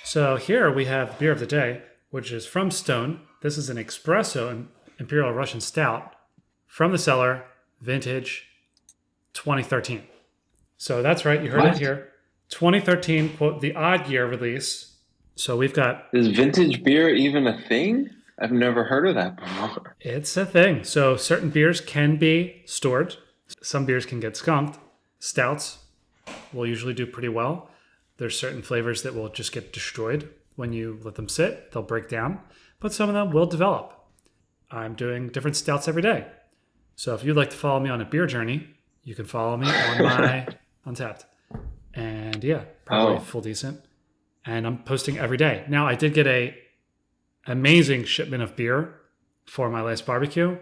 So here we have beer of the day, which is from Stone. This is an espresso Imperial Russian Stout from the cellar, vintage 2013. So that's right, you heard it What? here. 2013, quote, the odd year release. So we've got, Is vintage beer even a thing? I've never heard of that before. it's a thing. So certain beers can be stored. Some beers can get skunked. Stouts will usually do pretty well. There's certain flavors that will just get destroyed when you let them sit. They'll break down, but some of them will develop. I'm doing different stouts every day. So if you'd like to follow me on a beer journey, you can follow me on my Untapped. And yeah, probably Oh, full decent. And I'm posting every day. Now I did get a amazing shipment of beer for my last barbecue,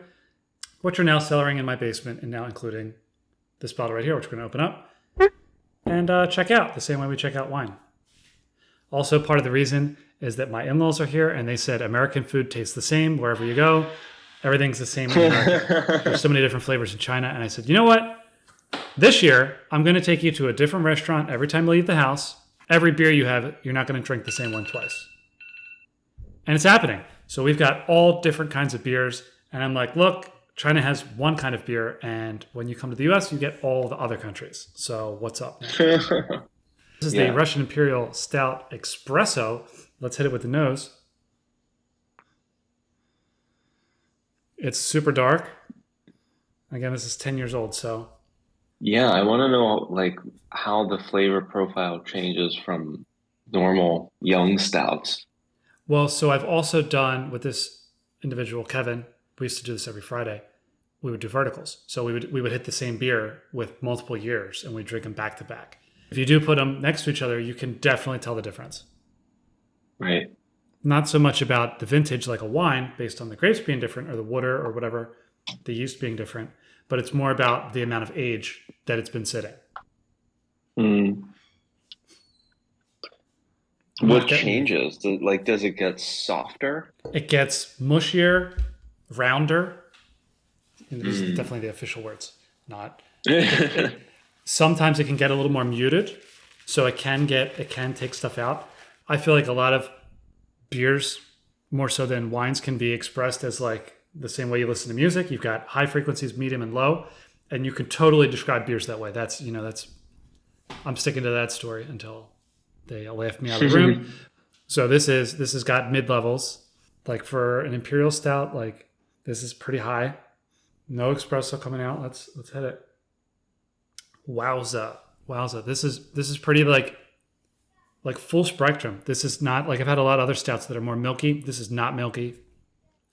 which are now cellaring in my basement and now including this bottle right here, which we're going to open up and check out the same way we check out wine. Also, part of the reason is that my in-laws are here and they said American food tastes the same wherever you go. Everything's the same in America. There's so many different flavors in China. And I said, you know what? This year, I'm going to take you to a different restaurant every time you leave the house. Every beer you have, you're not going to drink the same one twice. And it's happening. So we've got all different kinds of beers. And I'm like, look, China has one kind of beer. And when you come to the US, you get all the other countries. So what's up now? This is the yeah. Russian Imperial Stout Espresso. Let's hit it with the nose. It's super dark. Again, this is 10 years old, so. Yeah, I want to know like how the flavor profile changes from normal young stouts. Well, so I've also done with this individual, Kevin, we used to do this every Friday. We would do verticals. So we would hit the same beer with multiple years and we drink them back to back. If you do put them next to each other, you can definitely tell the difference. Right. Not so much about the vintage like a wine based on the grapes being different or the water or whatever, the yeast being different, but it's more about the amount of age that it's been sitting. Mm. I'm not What getting you. changes? Does it get softer? It gets mushier, rounder. And these are Mm. definitely the official words. Not it. Sometimes it can get a little more muted, so it can take stuff out. I feel like a lot of beers, more so than wines, can be expressed as like the same way you listen to music. You've got high frequencies, medium, and low, and you can totally describe beers that way. That's I'm sticking to that story until they laugh me out of the room. So this has got mid levels. Like for an imperial stout, like this is pretty high. No espresso coming out. Let's hit it. Wowza, wowza. This is pretty like full spectrum. This is not like I've had a lot of other stouts that are more milky. This is not milky.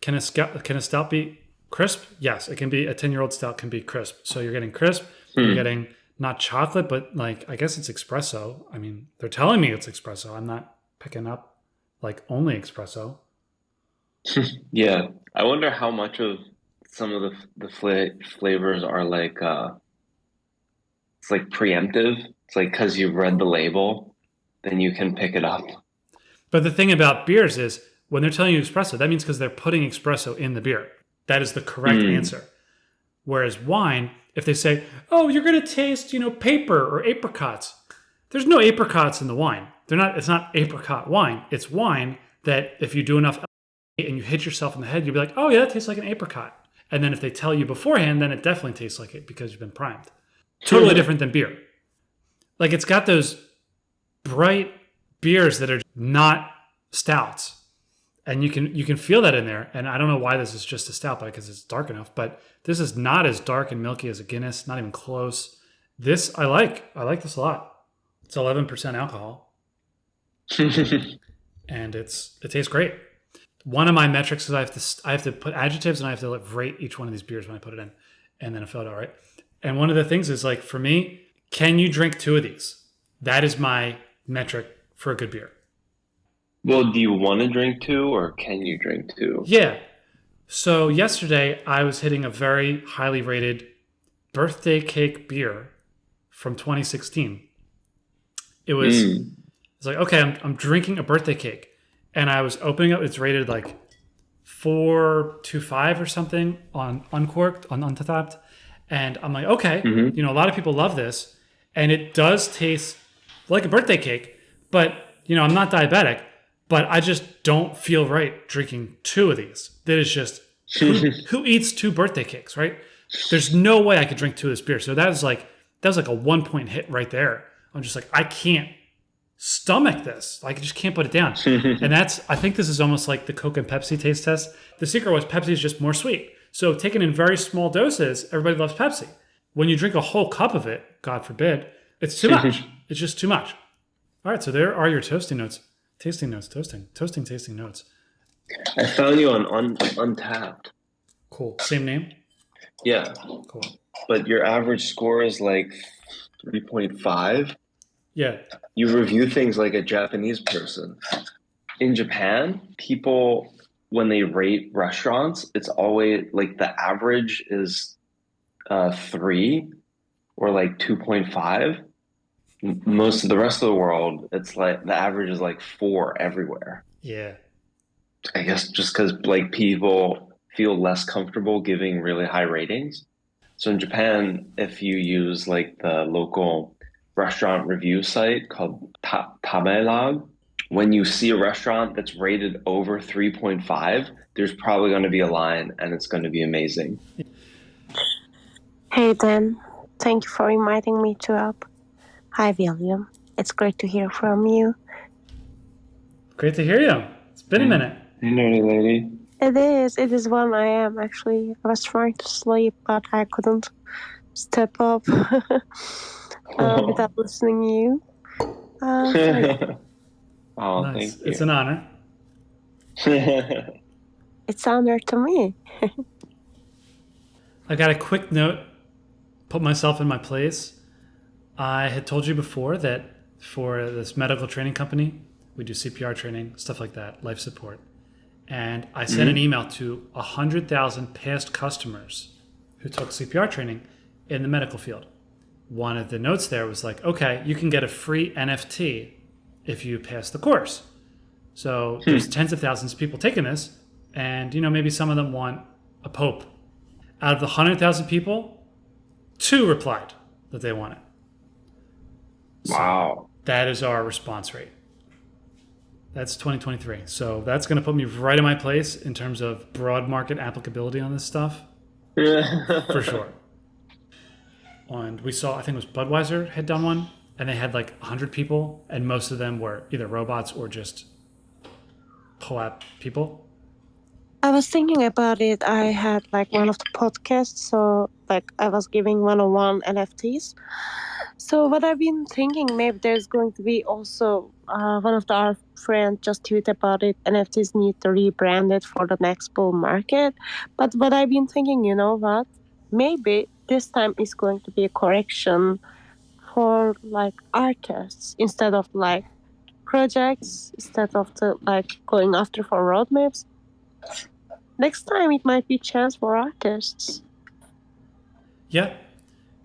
Can a stout be crisp? Yes, it can be. A 10-year-old stout can be crisp. So you're getting crisp. You're Hmm. getting not chocolate, but like I guess it's espresso. I mean, they're telling me it's espresso. I'm not picking up like only espresso. Yeah. I wonder how much of some of the flavors are like it's like preemptive. It's like because you've read the label, then you can pick it up. But the thing about beers is when they're telling you espresso, that means because they're putting espresso in the beer. That is the correct Hmm. answer. Whereas wine, if they say, "Oh, you're going to taste, paper or apricots," there's no apricots in the wine. They're not. It's not apricot wine. It's wine that if you do enough and you hit yourself in the head, you'll be like, "Oh yeah, that tastes like an apricot." And then if they tell you beforehand, then it definitely tastes like it because you've been primed. Totally different than beer. Like it's got those bright beers that are not stouts, and you can feel that in there. And I don't know why this is just a stout, but because it's dark enough. But this is not as dark and milky as a Guinness, not even close. This I like. I like this a lot. It's 11% alcohol, and it tastes great. One of my metrics is I have to put adjectives and I have to like rate each one of these beers when I put it in, and then I fill it out right. And one of the things is like for me, can you drink two of these? That is my metric for a good beer. Well, do you want to drink two or can you drink two? Yeah. So yesterday I was hitting a very highly rated birthday cake beer from 2016. It was Mm. it's like okay, I'm drinking a birthday cake, and I was opening up. It's rated like 4.25 or something on Uncorked on Untapped, and I'm like okay, Hmm. a lot of people love this, and it does taste like a birthday cake, but I'm not diabetic, but I just don't feel right drinking 2 of these. That is just who eats 2 birthday cakes, right? There's no way I could drink 2 of this beer. So that was like a 1-point hit right there. I'm just like, I can't stomach this. Like, I just can't put it down. And I think this is almost like the Coke and Pepsi taste test. The secret was Pepsi is just more sweet. So taken in very small doses, everybody loves Pepsi. When you drink a whole cup of it, God forbid, it's too much. It's just too much. All right, so there are your tasting notes. Tasting notes, tasting notes. I found you on Untapped. Cool. Same name? Yeah. Cool. But your average score is like 3.5. Yeah. You review things like a Japanese person. In Japan, people, when they rate restaurants, it's always like the average is 3 or like 2.5. Most of the rest of the world, it's like the average is like 4 everywhere. Yeah. I guess just because like people feel less comfortable giving really high ratings. So in Japan, if you use like the local restaurant review site called Tamiya, when you see a restaurant that's rated over 3.5, there's probably going to be a line and it's going to be amazing. Hey Dan, thank you for inviting me to up. Hi William, it's great to hear from you. Great to hear you. It's been a minute. Hey, nerdy lady. It is when I am actually. I was trying to sleep, but I couldn't step up without listening to you. Oh, Nice. thank you. It's an honor. It's an honor to me. I got a quick note, put myself in my place. I had told you before that for this medical training company, we do CPR training, stuff like that, life support. And I sent an email to 100,000 past customers who took CPR training in the medical field. One of the notes there was like, okay, you can get a free NFT if you pass the course. So there's tens of thousands of people taking this, and maybe some of them want a pope. Out of the 100,000 people, 2 replied that they want it. Wow. So that is our response rate. That's 2023. So that's going to put me right in my place in terms of broad market applicability on this stuff. For sure. And we saw, I think it was Budweiser had done one, and they had like 100 people, and most of them were either robots or just co-op people. I was thinking about it. I had like one of the podcasts, so like I was giving one-on-one NFTs. So what I've been thinking, maybe there's going to be also one of our friends just tweet about it. NFTs need to rebrand it for the next bull market. But what I've been thinking, you know what? Maybe this time is going to be a correction for like artists instead of like projects, instead of the like going after for roadmaps. Next time it might be a chance for artists. Yeah.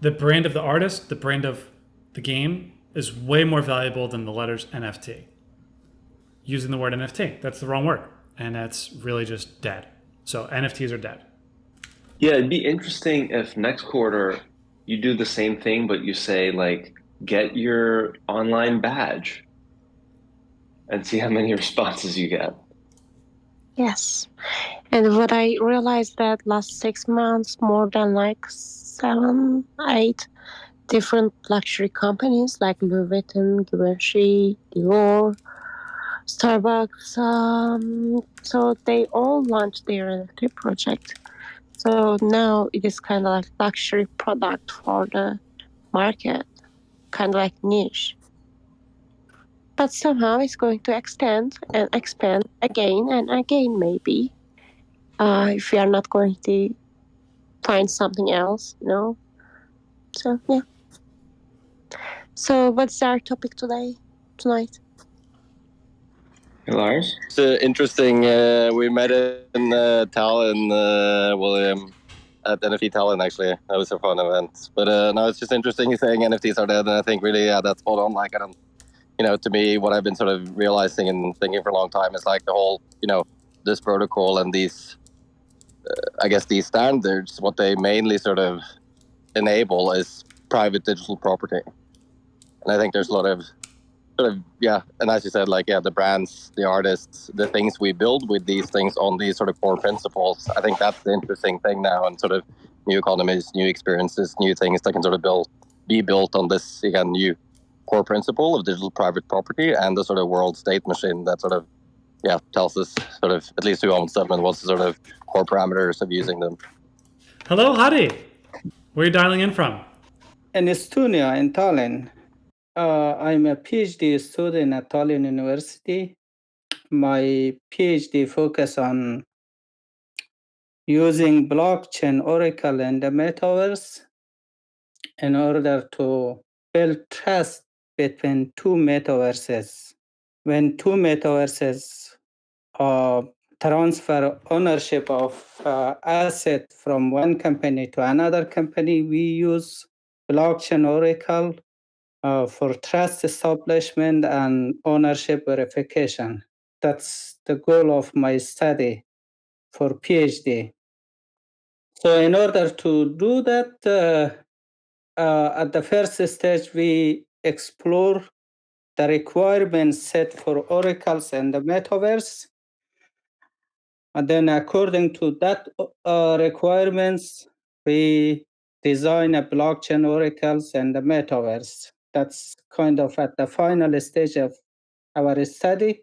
The brand of the artist, the brand of the game is way more valuable than the letters NFT. Using the word NFT, that's the wrong word. And that's really just dead. So NFTs are dead. Yeah, it'd be interesting if next quarter you do the same thing, but you say like, get your online badge and see how many responses you get. Yes. And what I realized that last 6 months, more than like 7, 8 different luxury companies like Louis Vuitton, Givenchy, Dior, Starbucks. So they all launched their NFT project. So now it is kind of like luxury product for the market, kind of like niche. But somehow it's going to extend and expand again and again, maybe. If we are not going to find something else, So, yeah. So, what's our topic tonight? Hey, Lars? It's interesting. We met in Tallinn, William, at NFT Tallinn, actually. That was a fun event. But no, it's just interesting saying NFTs are dead. And I think really, that's spot on. Like, I don't, to me, what I've been sort of realizing and thinking for a long time is like the whole, this protocol and these, I guess, these standards, what they mainly sort of enable is private digital property. And I think there's a lot of and as you said, the brands, the artists, the things we build with these things on these sort of core principles. I think that's the interesting thing now, and sort of new economies, new experiences, new things that can sort of be built on this again new core principle of digital private property and the sort of world state machine that sort of tells us sort of at least who owns them and what's the sort of core parameters of using them. Hello, Hadi. Where are you dialing in from? In Estonia, in Tallinn. I'm a PhD student at Tallinn University. My PhD focus on using blockchain, Oracle, and the metaverse in order to build trust between two metaverses. When two metaverses transfer ownership of asset from one company to another company, we use blockchain, Oracle, for trust establishment and ownership verification. That's the goal of my study for PhD. So in order to do that, at the first stage, we explore the requirements set for oracles and the metaverse. And then according to that requirements, we design a blockchain oracles and the metaverse. That's kind of at the final stage of our study.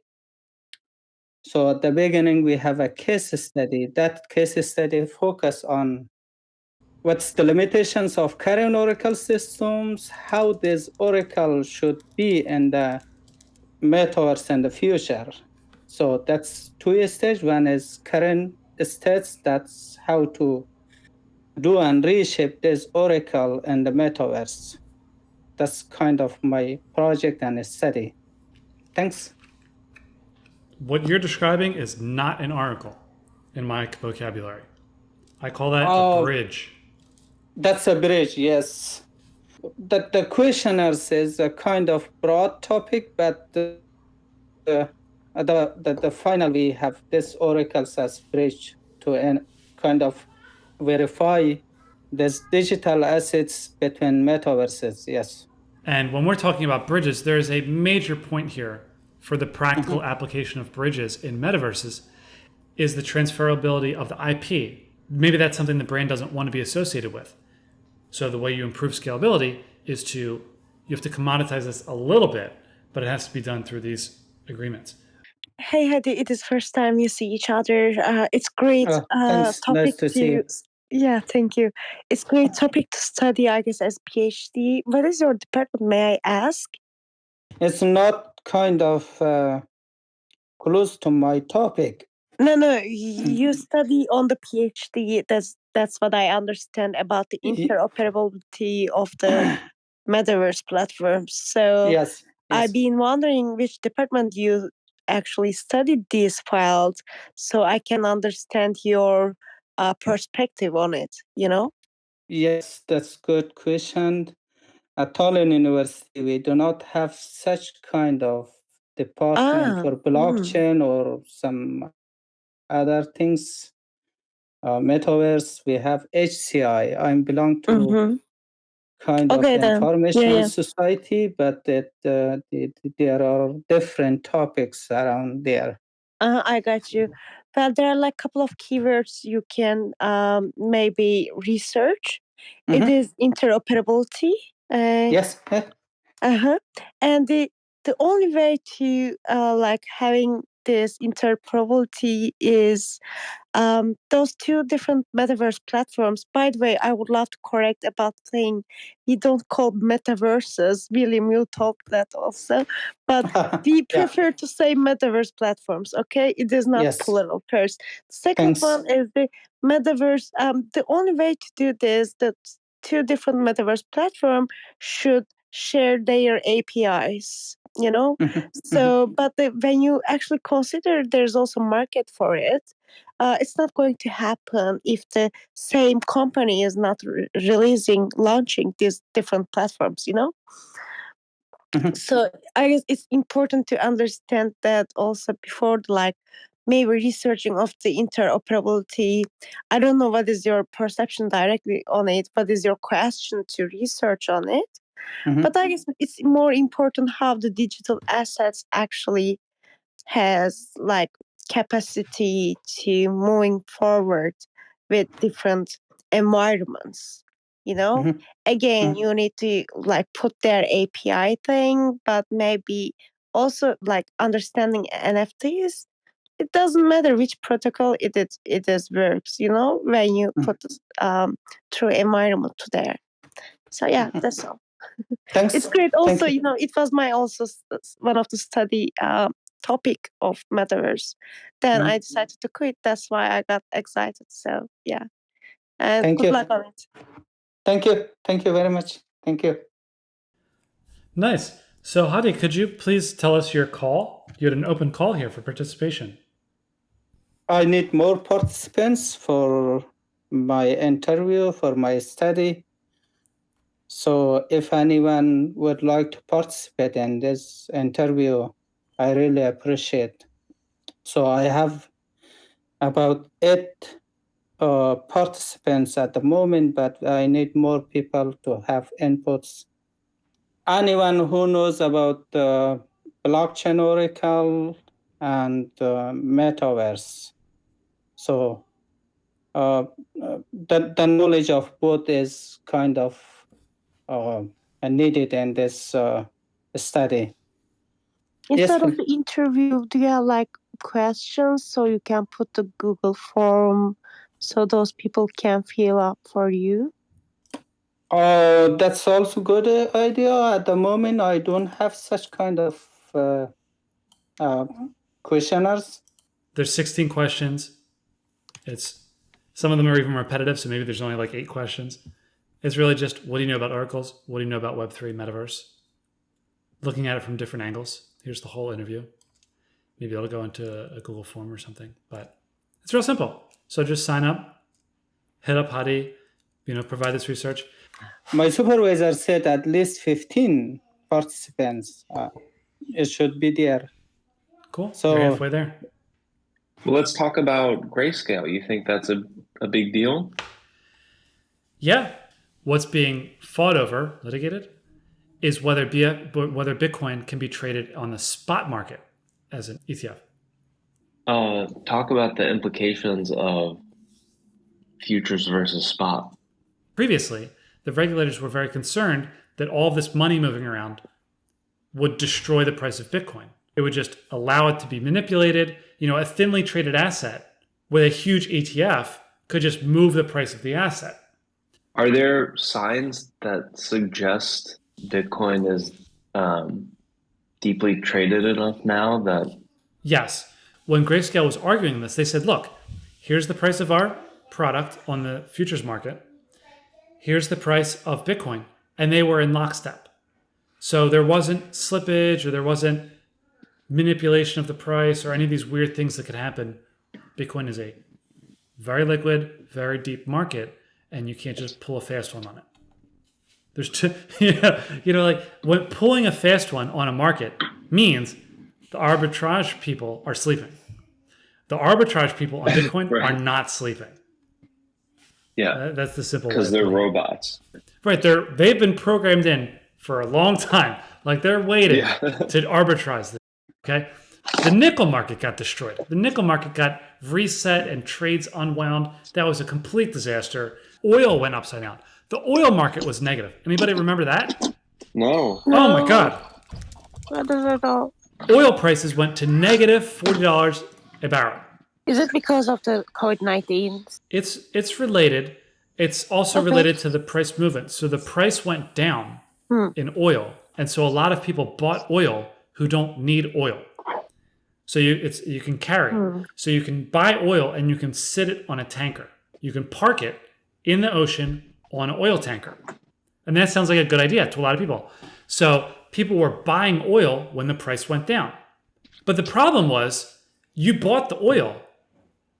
So at the beginning, we have a case study. That case study focus on what's the limitations of current Oracle systems, how this Oracle should be in the metaverse in the future. So that's two stage. One is current states. That's how to do and reshape this Oracle in the metaverse. That's kind of my project and study. Thanks. What you're describing is not an oracle in my vocabulary. I call that a Oh, bridge. that's a bridge, yes. The questioners is a kind of broad topic, but the final we have this oracles as bridge to kind of verify this digital assets between metaverses. Yes. And when we're talking about bridges, there is a major point here for the practical application of bridges in metaverses is the transferability of the IP. Maybe that's something the brand doesn't want to be associated with. So the way you improve scalability is you have to commoditize this a little bit, but it has to be done through these agreements. Hey, Hadi, it is first time you see each other. It's great Thanks. topic Nice to see you. Yeah, thank you. It's great topic to study, I guess, as PhD. What is your department, may I ask? It's not kind of close to my topic. No, you study on the PhD. That's what I understand about the interoperability of the metaverse platforms. So Yes. I've been wondering which department you actually studied these files, so I can understand your perspective on it. Yes, that's good question. At Tallinn University, we do not have such kind of department for blockchain or some other things. Metaverse, we have HCI. I belong to kind of information society, but there are different topics around there. I got you. Well, there are like a couple of keywords you can maybe research. It is interoperability. Yes. Uh-huh. And the only way to like having this interoperability is those two different metaverse platforms. By the way, I would love to correct about saying you don't call metaverses. William, you told that also, but we prefer to say metaverse platforms. Okay, it is not plural. First, second one is the metaverse. The only way to do this that two different metaverse platforms should share their APIs. So, but when you actually consider there's also market for it, it's not going to happen if the same company is not launching these different platforms. So I guess it's important to understand that also before maybe researching of the interoperability. I don't know what is your perception directly on it. What is your question to research on it? But I guess it's more important how the digital assets actually has like capacity to moving forward with different environments. Again, you need to like put their API thing, but maybe also like understanding NFTs. It doesn't matter which protocol it is works, when you put through environment to there. So yeah, that's all. Thanks. It's great. Also, Thank you. it was my also one of the study topic of metaverse. Then I decided to quit. That's why I got excited. So yeah, and Thank good you. luck on it. Thank you. Thank you very much. Thank you. Nice. So Hadi, could you please tell us your call? You had an open call here for participation. I need more participants for my interview, for my study. So if anyone would like to participate in this interview, I really appreciate. So I have about 8 participants at the moment, but I need more people to have inputs. Anyone who knows about blockchain oracle and metaverse. So the knowledge of both is kind of needed in this study. Instead Yes, of the interview, do you have like questions so you can put the Google form so those people can fill up for you? That's also good idea. At the moment, I don't have such kind of questionnaires. There's 16 questions. Some of them are even repetitive, so maybe there's only like 8 questions. It's really just, what do you know about oracles? What do you know about Web3 metaverse? Looking at it from different angles. Here's the whole interview. Maybe it'll go into a Google form or something, but it's real simple. So just sign up, hit up Hadi, provide this research. My supervisor said at least 15 participants. It should be there. Cool. So you're halfway there. Well, let's talk about grayscale. You think that's a big deal? Yeah. What's being fought over, litigated, is whether Bitcoin can be traded on the spot market as an ETF. Talk about the implications of futures versus spot. Previously, the regulators were very concerned that all of this money moving around would destroy the price of Bitcoin. It would just allow it to be manipulated. A thinly traded asset with a huge ETF could just move the price of the asset. Are there signs that suggest Bitcoin is deeply traded enough now that... Yes. When Grayscale was arguing this, they said, look, here's the price of our product on the futures market. Here's the price of Bitcoin. And they were in lockstep. So there wasn't slippage or there wasn't manipulation of the price or any of these weird things that could happen. Bitcoin is a very liquid, very deep market, and you can't just pull a fast one on it. There's two, like when pulling a fast one on a market means the arbitrage people are sleeping. The arbitrage people on Bitcoin Right. are not sleeping. Yeah, that's the simple way. Because they're robots. Right, they've been programmed in for a long time. Like they're waiting to arbitrage this. Okay, the nickel market got destroyed. The nickel market got reset and trades unwound. That was a complete disaster. Oil went upside down. The oil market was negative. Anybody remember that? No. Oh my God. What is it all? Oil prices went to negative $40 a barrel. Is it because of the COVID-19? It's related. It's also related to the price movement. So the price went down in oil. And so a lot of people bought oil who don't need oil. So you can carry. So you can buy oil and you can sit it on a tanker. You can park it in the ocean on an oil tanker. And that sounds like a good idea to a lot of people. So people were buying oil when the price went down. But the problem was you bought the oil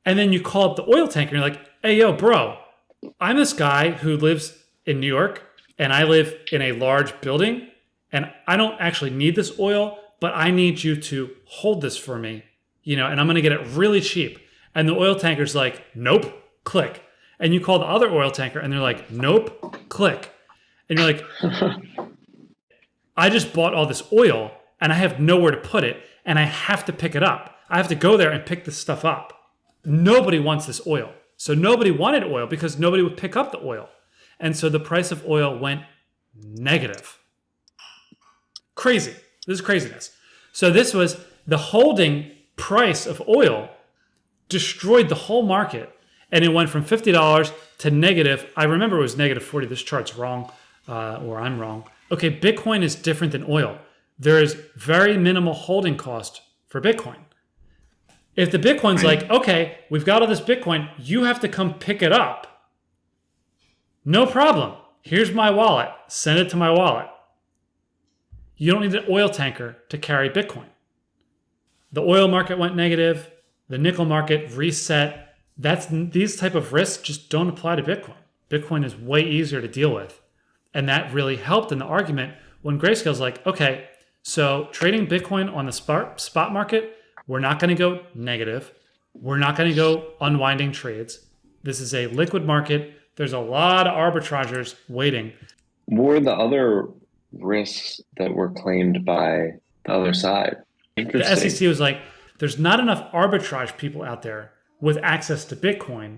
and then you call up the oil tanker and you're like, hey, yo, bro, I'm this guy who lives in New York and I live in a large building and I don't actually need this oil, but I need you to hold this for me, and I'm going to get it really cheap. And the oil tanker's like, nope, click. And you call the other oil tanker and they're like, nope, click. And you're like, I just bought all this oil and I have nowhere to put it and I have to pick it up. I have to go there and pick this stuff up. Nobody wants this oil. So nobody wanted oil because nobody would pick up the oil. And so the price of oil went negative. Crazy. This is craziness. So this was the holding price of oil destroyed the whole market. And it went from $50 to negative. I remember it was negative 40. This chart's wrong, or I'm wrong. Okay, Bitcoin is different than oil. There is very minimal holding cost for Bitcoin. If the Bitcoin's like, okay, we've got all this Bitcoin, you have to come pick it up. No problem. Here's my wallet. Send it to my wallet. You don't need an oil tanker to carry Bitcoin. The oil market went negative. The nickel market reset. These type of risks just don't apply to Bitcoin. Bitcoin is way easier to deal with. And that really helped in the argument when Grayscale's like, okay, so trading Bitcoin on the spot market, we're not going to go negative. We're not going to go unwinding trades. This is a liquid market. There's a lot of arbitrageurs waiting. What were the other risks that were claimed by the other side? The SEC was like, there's not enough arbitrage people out there with access to Bitcoin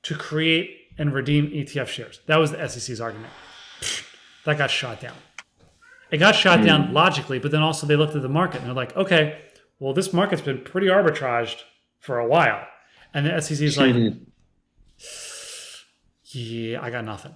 to create and redeem ETF shares. That was the SEC's argument. That got shot down. It got shot down logically, but then also they looked at the market and they're like, okay, well, this market's been pretty arbitraged for a while. And the SEC's like, yeah, I got nothing.